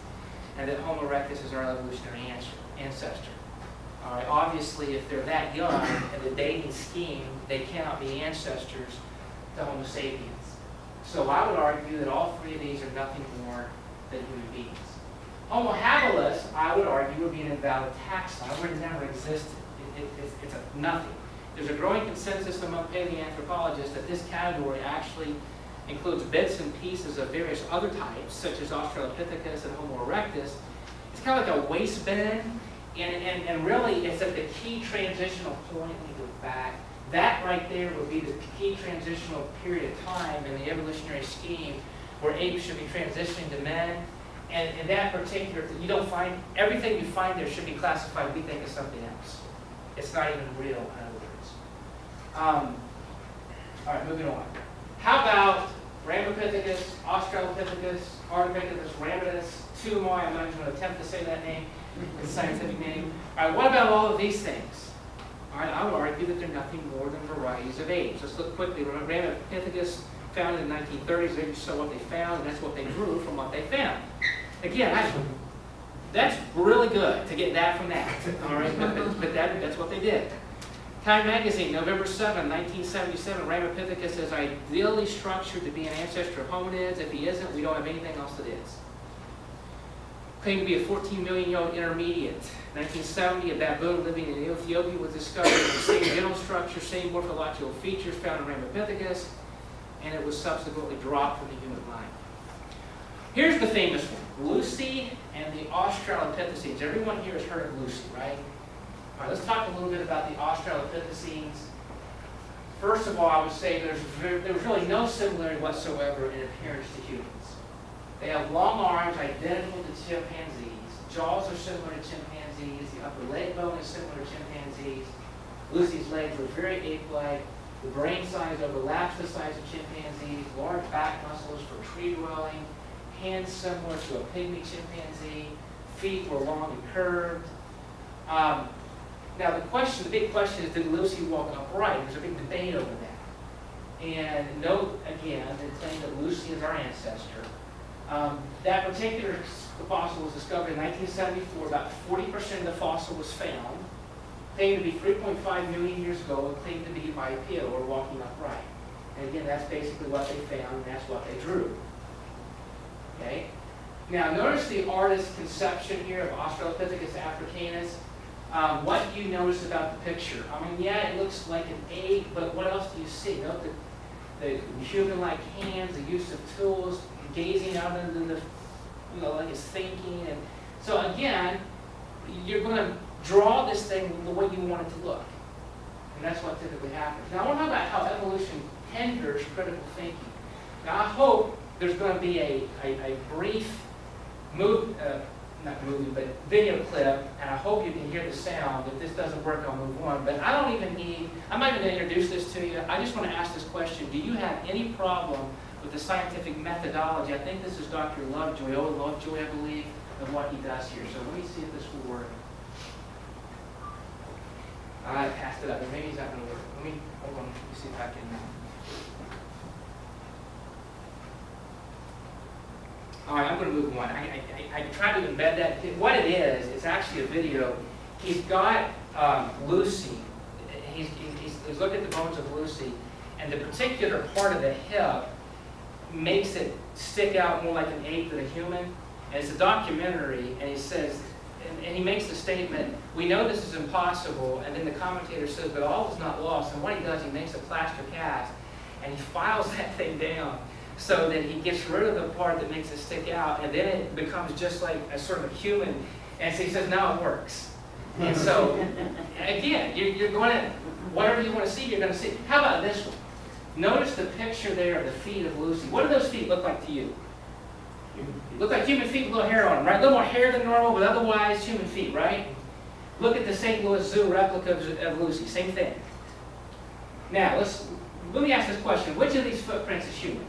and that Homo erectus is our evolutionary ancestor. All right, obviously, if they're that young in the dating scheme, they cannot be ancestors to Homo sapiens. So I would argue that all three of these are nothing more than human beings. Homo habilis, I would argue, would be an invalid taxon. It would have never existed. It's a nothing. There's a growing consensus among paleoanthropologists that this category actually includes bits and pieces of various other types, such as Australopithecus and Homo erectus. It's kind of like a waste bin, and really it's at the key transitional point when you look back. That right there would be the key transitional period of time in the evolutionary scheme where apes should be transitioning to men. And in that particular, you don't find, everything you find there should be classified, we think, as something else. It's not even real, in other words. All right, moving on. How about Ramapithecus, Australopithecus, Ardipithecus ramidus, Tumoi? I'm not even going to attempt to say that name. It's a scientific name. All right, what about all of these things? All right, I would argue that they're nothing more than varieties of apes. Let's look quickly. Ramapithecus founded in the 1930s. They just saw what they found, and that's what they grew from what they found. Again, that's really good to get that from that. All right, but that's what they did. Time Magazine, November 7, 1977, Ramapithecus is ideally structured to be an ancestor of hominids. If he isn't, we don't have anything else that is. Claimed to be a 14-million-year-old intermediate. 1970, a baboon living in Ethiopia was discovered with the same general structure, same morphological features found in Ramapithecus, and it was subsequently dropped from the human line. Here's the famous one, Lucy and the Australopithecines. Everyone here has heard of Lucy, right? All right, let's talk a little bit about the Australopithecines. First of all, I would say there's really no similarity whatsoever in appearance to humans. They have long arms identical to chimpanzees. Jaws are similar to chimpanzees. The upper leg bone is similar to chimpanzees. Lucy's legs were very ape-like. The brain size overlaps the size of chimpanzees. Large back muscles for tree dwelling. Hands similar to a pygmy chimpanzee. Feet were long and curved. Now the big question is, did Lucy walk upright? There's a big debate over that. And note, again, they claim that Lucy is our ancestor. That particular fossil was discovered in 1974. About 40% of the fossil was found, claimed to be 3.5 million years ago, and claimed to be bipedal or walking upright. And again, that's basically what they found, and that's what they drew. Okay? Now, notice the artist's conception here of Australopithecus africanus. What do you notice about the picture? I mean, yeah, it looks like an ape, but what else do you see? Note the human-like hands, the use of tools, gazing out into the, like it's thinking. And so again, you're going to draw this thing the way you want it to look. And that's what typically happens. Now, I want to talk about how evolution hinders critical thinking. Now, I hope there's going to be a brief video clip, and I hope you can hear the sound. If this doesn't work, I'll move on. But I'm not even going to introduce this to you. I just want to ask this question. Do you have any problem with the scientific methodology? I think this is Dr. Lovejoy, I believe, of what he does here. So let me see if this will work. I passed it up, but maybe it's not going to work. Hold on, let me see if I can. All right, I'm going to move on. I tried to embed that. What it is, it's actually a video. He's got Lucy. He's looked at the bones of Lucy, and the particular part of the hip makes it stick out more like an ape than a human. And it's a documentary, and he says, and he makes the statement, we know this is impossible, and then the commentator says, but all is not lost. And what he does, he makes a plaster cast, and he files that thing down so that he gets rid of the part that makes it stick out, and then it becomes just like a sort of human. And so he says, now it works. And so, again, you're going to, whatever you want to see, you're going to see. How about this one? Notice the picture there of the feet of Lucy. What do those feet look like to you? Look like human feet with a little hair on them, right? A little more hair than normal, but otherwise human feet, right? Look at the St. Louis Zoo replica of Lucy, same thing. Now, let me ask this question. Which of these footprints is human?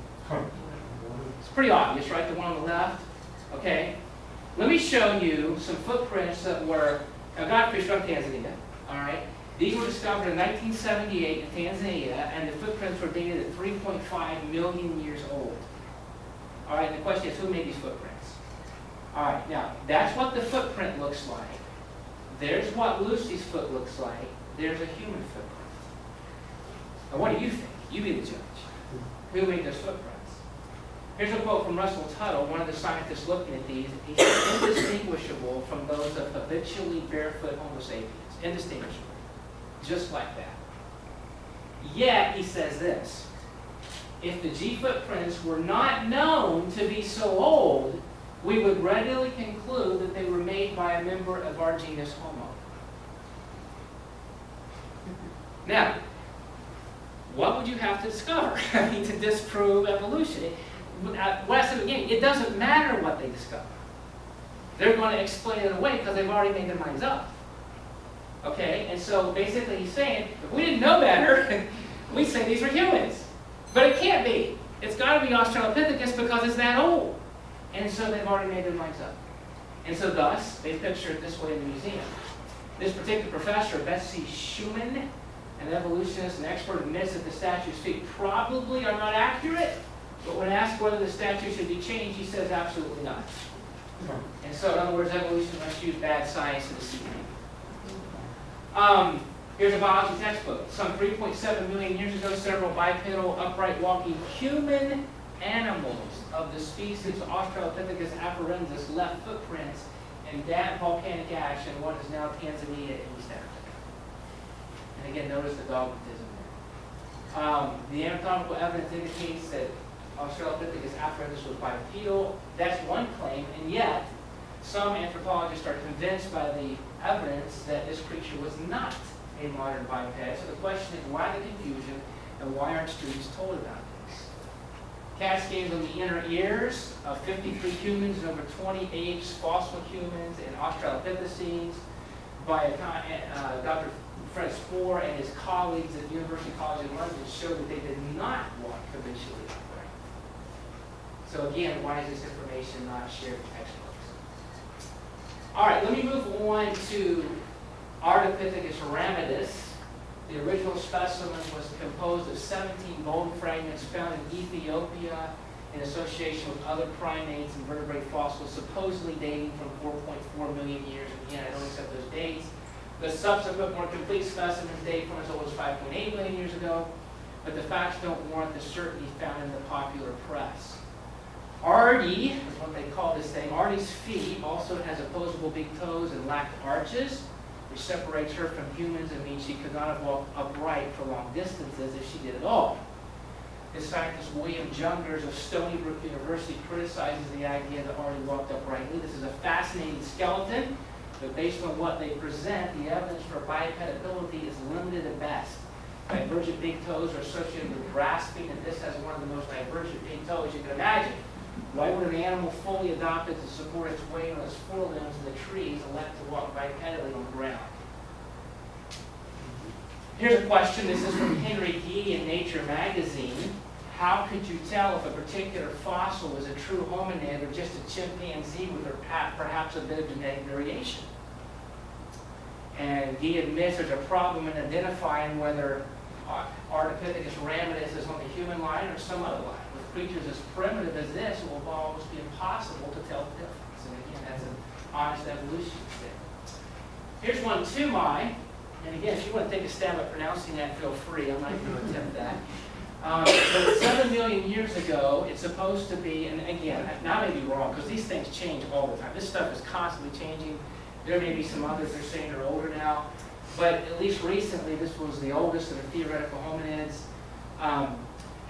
It's pretty obvious, right? The one on the left? Okay. Let me show you some footprints that were got fished from Tanzania, all right? These were discovered in 1978 in Tanzania, and the footprints were dated at 3.5 million years old. All right, the question is, who made these footprints? All right, now, that's what the footprint looks like. There's what Lucy's foot looks like. There's a human footprint. Now, what do you think? You be the judge. Who made those footprints? Here's a quote from Russell Tuttle, one of the scientists looking at these. He said, indistinguishable from those of habitually barefoot Homo sapiens. Indistinguishable. Just like that. Yet, he says this. If the G footprints were not known to be so old, we would readily conclude that they were made by a member of our genus Homo. Now, what would you have to discover to disprove evolution? What I said again, it doesn't matter what they discover. They're going to explain it away because they've already made their minds up. Okay, and so basically he's saying, if we didn't know better, we'd say these were humans. But it can't be. It's got to be Australopithecus because it's that old. And so they've already made their minds up. And so thus, they picture it this way in the museum. This particular professor, Betsy Schumann, an evolutionist and expert, admits that the statue's feet probably are not accurate, but when asked whether the statue should be changed, he says absolutely not. And so, in other words, evolution must use bad science to deceive me. Here's a biology textbook. Some 3.7 million years ago, several bipedal, upright walking human animals of the species Australopithecus afarensis left footprints in damp volcanic ash in what is now Tanzania and East Africa. And again, notice the dogmatism there. The anatomical evidence indicates that Australopithecus afarensis was bipedal. That's one claim, and yet some anthropologists are convinced by the evidence that this creature was not a modern biped. So the question is, why the confusion, and why aren't students told about this? Cascades on the inner ears of 53 humans and over 20 apes, fossil humans, and Australopithecines by Dr. Fred Spoor and his colleagues at the University College in London show that they did not walk habitually upright. So again, why is this information not shared in textbooks? All right, let me move on to Ardipithecus ramidus. The original specimen was composed of 17 bone fragments found in Ethiopia in association with other primates and vertebrate fossils supposedly dating from 4.4 million years. Again, I don't accept those dates. The subsequent more complete specimens date from as old as 5.8 million years ago, but the facts don't warrant the certainty found in the popular press. Artie is what they call this thing. Artie's feet also has opposable big toes and lacked arches, which separates her from humans and means she could not have walked upright for long distances if she did at all. This scientist William Jungers of Stony Brook University criticizes the idea that Artie walked uprightly. This is a fascinating skeleton, but based on what they present, the evidence for bipedability is limited at best. Divergent big toes are associated with grasping, and this has one of the most divergent big toes you can imagine. Why would an animal fully adapted to support its weight on its forelimbs in the trees elect to walk bipedally on the ground? Here's a question. This is from Henry Gee in Nature magazine. How could you tell if a particular fossil is a true hominid or just a chimpanzee with perhaps a bit of genetic variation? And Gee admits there's a problem in identifying whether Ardipithecus ramidus is on the human line or some other line. With creatures as primitive as this, it will almost be impossible to tell the difference. And again, that's an honest evolution statement. Here's one to my. And again, if you want to take a stab at pronouncing that, feel free. I'm not going to attempt that. But 7 million years ago, it's supposed to be, and again, now I may be wrong, because these things change all the time. This stuff is constantly changing. There may be some others that are saying they're older now. But at least recently, this was the oldest of the theoretical hominids.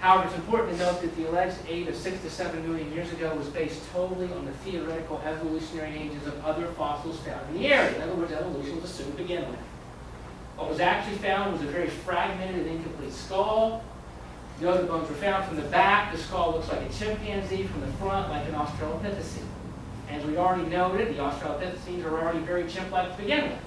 However, it's important to note that the alleged age of 6 to 7 million years ago was based totally on the theoretical evolutionary ages of other fossils found in the area. In other words, evolution was assumed to begin with. What was actually found was a very fragmented and incomplete skull. The other bones were found from the back. The skull looks like a chimpanzee, from the front like an Australopithecine. As we already noted, the Australopithecines are already very chimp-like to begin with.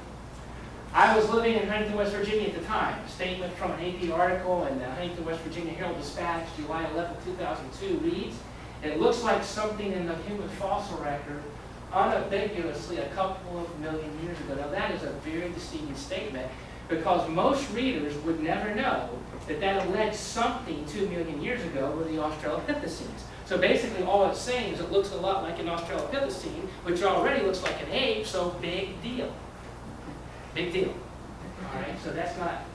I was living in Huntington, West Virginia at the time. A statement from an AP article in the Huntington, West Virginia Herald-Dispatch, July 11, 2002 reads, "It looks like something in the human fossil record unambiguously a couple of million years ago." Now that is a very deceiving statement, because most readers would never know that that alleged something 2 million years ago were the Australopithecines. So basically all it's saying is it looks a lot like an Australopithecine, which already looks like an ape, so big deal. Big deal. All right, so that's not...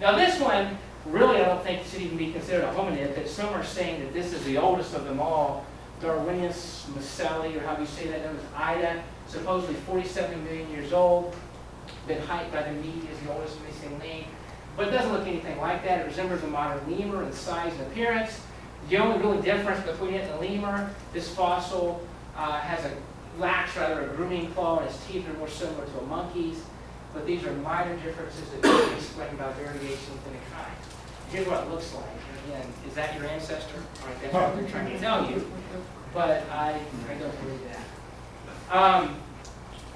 Now this one, really I don't think should even be considered a hominid, but some are saying that this is the oldest of them all. Darwinius Maselli, or how you say that, known as Ida, supposedly 47 million years old. Been hyped by the media as the oldest missing link, but it doesn't look anything like that. It resembles a modern lemur in size and appearance. The only really difference between it and a lemur, this fossil lacks a grooming claw, and its teeth are more similar to a monkey's. But these are minor differences that can be explained by variation within a kind. Here's what it looks like. And again, is that your ancestor? All right, that's what they're trying to tell you. But I don't believe that.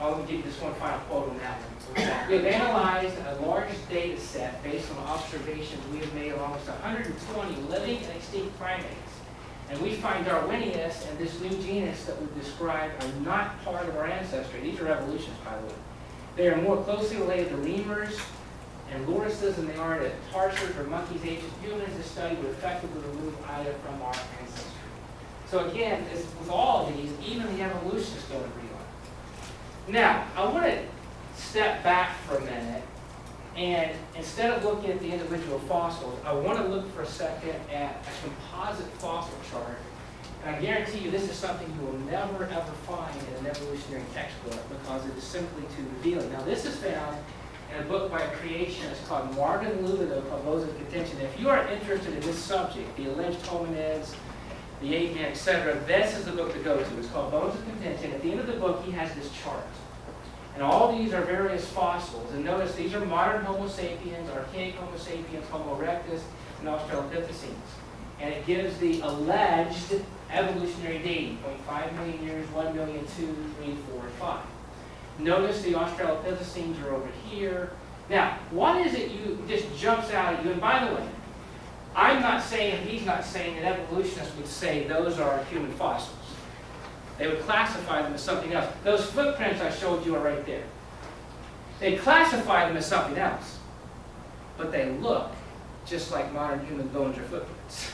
I'll give you this one final quote on that one. We've analyzed a large data set based on observations we have made of almost 120 living and extinct primates. And we find Darwinius and this new genus that we've described are not part of our ancestry. These are evolutionists, by the way. They are more closely related to lemurs and lorises than they are to tarsers or monkeys, apes, and humans. This study would effectively remove Ida from our ancestry. So again, with all of these, even the evolutionists don't agree on it. Now, I want to step back for a minute, and instead of looking at the individual fossils, I want to look for a second at a composite fossil chart. And I guarantee you this is something you will never ever find in an evolutionary textbook because it is simply too revealing. Now this is found in a book by a creationist called Martin Lubidoux called Bones of Contention. If you are interested in this subject, the alleged hominids, the ape man, etc., this is the book to go to. It's called Bones of Contention. At the end of the book, he has this chart. And all these are various fossils. And notice these are modern Homo sapiens, archaic Homo sapiens, Homo erectus, and Australopithecines. And it gives the alleged evolutionary dating, 0.5 million years, 1 million, 2, 3, 4, and 5. Notice the Australopithecines are over here. Now, what is it you just jumps out at you? And by the way, I'm not saying, and he's not saying that evolutionists would say those are human fossils. They would classify them as something else. Those footprints I showed you are right there. They classify them as something else, but they look just like modern human bones or footprints.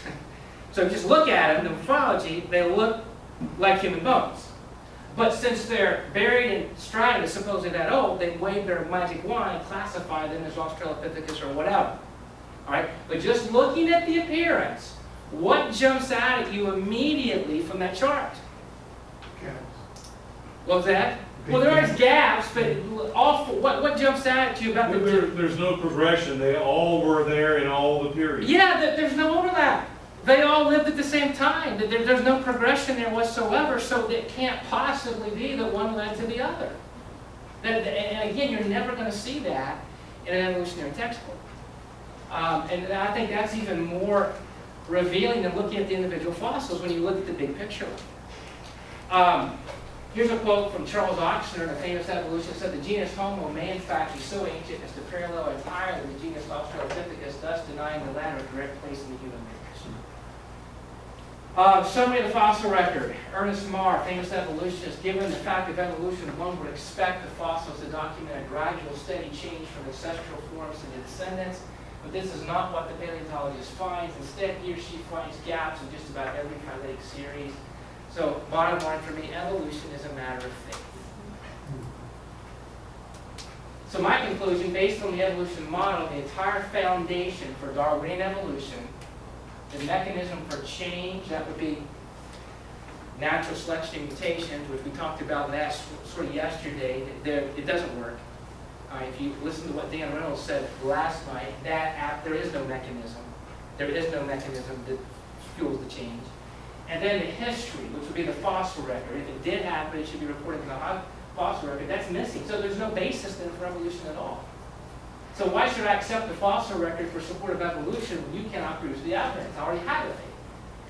So just look at them, the morphology, they look like human bones. But since they're buried in strata supposedly that old, they wave their magic wand and classify them as Australopithecus or whatever. All right? But just looking at the appearance, what jumps out at you immediately from that chart? What was that? Well, there are gaps, but what jumps out at you about the... There's no progression. They all were there in all the periods. Yeah, there's no overlap. They all lived at the same time. There's no progression there whatsoever, so it can't possibly be that one led to the other. And again, you're never going to see that in an evolutionary textbook. And I think that's even more revealing than looking at the individual fossils when you look at the big picture. Here's a quote from Charles Ochsner, a famous evolutionist, said the genus Homo may in fact be so ancient as to parallel entirely the genus Australopithecus, thus denying the latter a direct place in the human mix. Summary of the fossil record. Ernest Marr, famous evolutionist, given the fact of evolution, one would expect the fossils to document a gradual, steady change from ancestral forms to the descendants, but this is not what the paleontologist finds. Instead, he or she finds gaps in just about every phyletic series. So, bottom line for me, evolution is a matter of faith. So my conclusion, based on the evolution model, the entire foundation for Darwinian evolution, the mechanism for change, that would be natural selection and mutations, which we talked about last sort of yesterday, it doesn't work. If you listen to what Dan Reynolds said last night, there is no mechanism. There is no mechanism that fuels the change. And then the history, which would be the fossil record. If it did happen, it should be reported in the fossil record. That's missing. So there's no basis then for evolution at all. So why should I accept the fossil record for support of evolution when you cannot produce the evidence? I already have the faith.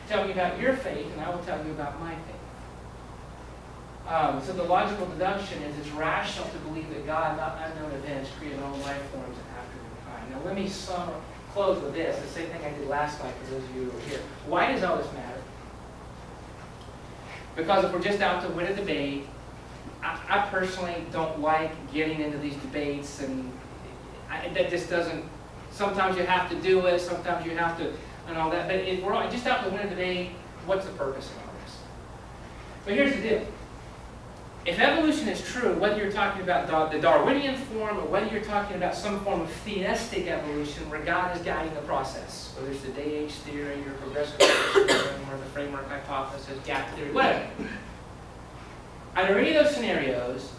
Tell me about your faith, and I will tell you about my faith. So the logical deduction is it's rational to believe that God, not unknown events, created all life forms after their kind. Now let me close with this, the same thing I did last night for those of you who were here. Why does all this matter? Because if we're just out to win a debate, I personally don't like getting into these debates, and that just doesn't, sometimes you have to do it, sometimes you have to, and all that, but if we're just out to win a debate, what's the purpose of all this? But here's the deal. If evolution is true, whether you're talking about the Darwinian form or whether you're talking about some form of theistic evolution where God is guiding the process, whether it's the day-age theory or progressive evolution or the framework hypothesis, gap theory, whatever. Under any of those scenarios,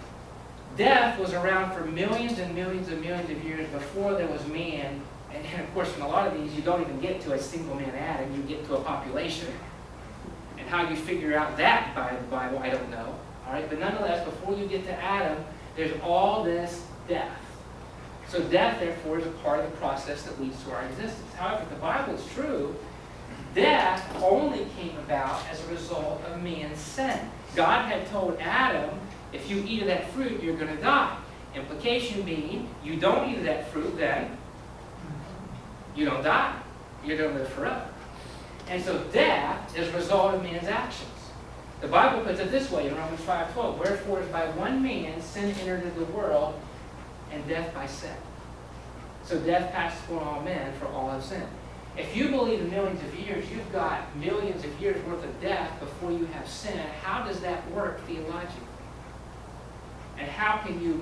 death was around for millions and millions and millions of years before there was man. And of course, in a lot of these, you don't even get to a single man Adam, you get to a population. And how you figure out that by the Bible, I don't know. All right, but nonetheless, before you get to Adam, there's all this death. So death, therefore, is a part of the process that leads to our existence. However, if the Bible is true, death only came about as a result of man's sin. God had told Adam, if you eat of that fruit, you're going to die. Implication being, you don't eat of that fruit, then you don't die. You're going to live forever. And so death is a result of man's actions. The Bible puts it this way in Romans 5:12, wherefore is by one man sin entered into the world, and death by sin. So death passes upon all men, for all have sinned. If you believe in millions of years, you've got millions of years worth of death before you have sin. How does that work theologically? And how can you,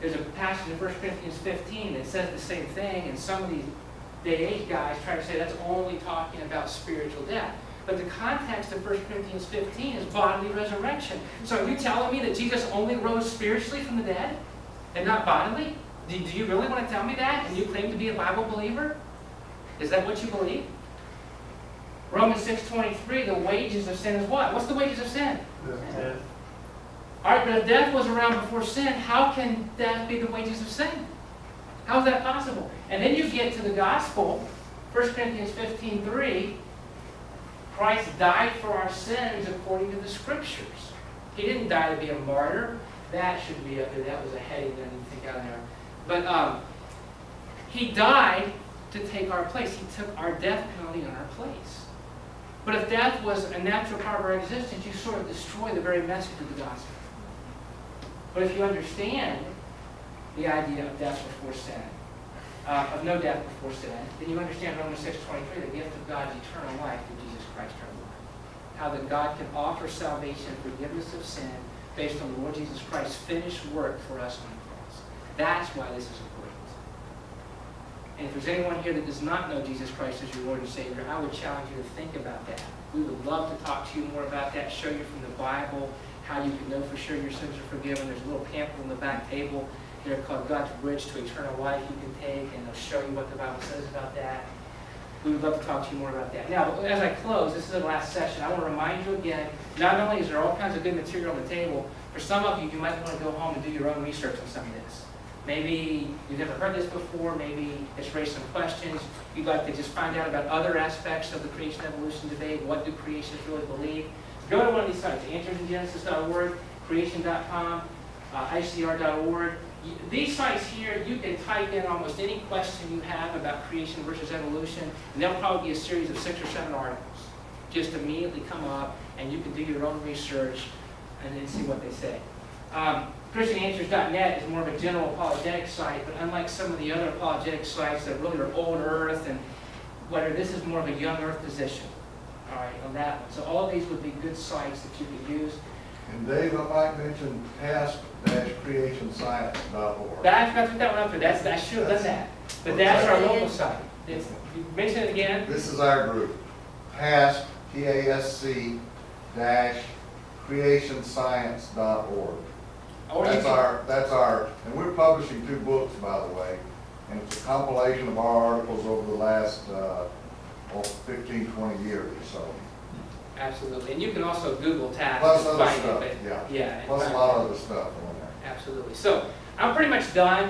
there's a passage in 1 Corinthians 15 that says the same thing, and some of these day-age guys try to say that's only talking about spiritual death. But the context of 1 Corinthians 15 is bodily resurrection. So are you telling me that Jesus only rose spiritually from the dead and not bodily? Do you really want to tell me that? And you claim to be a Bible believer? Is that what you believe? Romans 6:23, the wages of sin is what? What's the wages of sin? Death. All right, but if death was around before sin, how can death be the wages of sin? How is that possible? And then you get to the gospel, 1 Corinthians 15:3, Christ died for our sins according to the Scriptures. He didn't die to be a martyr. That should be up there. That was a heading that I need to take out of there. But He died to take our place. He took our death penalty in our place. But if death was a natural part of our existence, you sort of destroy the very message of the gospel. But if you understand the idea of death before sin, of no death before sin, then you understand Romans 6:23, the gift of God is eternal life through Jesus Christ our Lord. How that God can offer salvation and forgiveness of sin based on the Lord Jesus Christ's finished work for us on the cross. That's why this is important. And if there's anyone here that does not know Jesus Christ as your Lord and Savior, I would challenge you to think about that. We would love to talk to you more about that, show you from the Bible how you can know for sure your sins are forgiven. There's a little pamphlet on the back table there called God's Bridge to Eternal Life you can take, and they'll show you what the Bible says about that. We would love to talk to you more about that. Now, as I close, this is the last session. I want to remind you again, not only is there all kinds of good material on the table, for some of you, you might want to go home and do your own research on some of this. Maybe you've never heard this before, maybe it's raised some questions. You'd like to just find out about other aspects of the creation evolution debate. What do creationists really believe? Go to one of these sites, answersingenesis.org, creation.com, ICR.org. These sites here, you can type in almost any question you have about creation versus evolution, and there'll probably be a series of 6 or 7 articles just immediately come up, and you can do your own research and then see what they say. ChristianAnswers.net is more of a general apologetic site, but unlike some of the other apologetic sites that really are old earth, and whether this is more of a young earth position, all right, on that one. So all of these would be good sites that you could use. And Dave, I might mention past-creationscience.org. But I forgot to put that one up there. I should have done that. But that's our local site. You mention it again. This is our group, past, PASC-creationscience.org. That's our, and we're publishing 2 books, by the way, and it's a compilation of our articles over the last 15, 20 years or so. Absolutely. And you can also Google tabs Plus and other find stuff, it. yeah. Plus a lot of other stuff on there. Absolutely. So I'm pretty much done.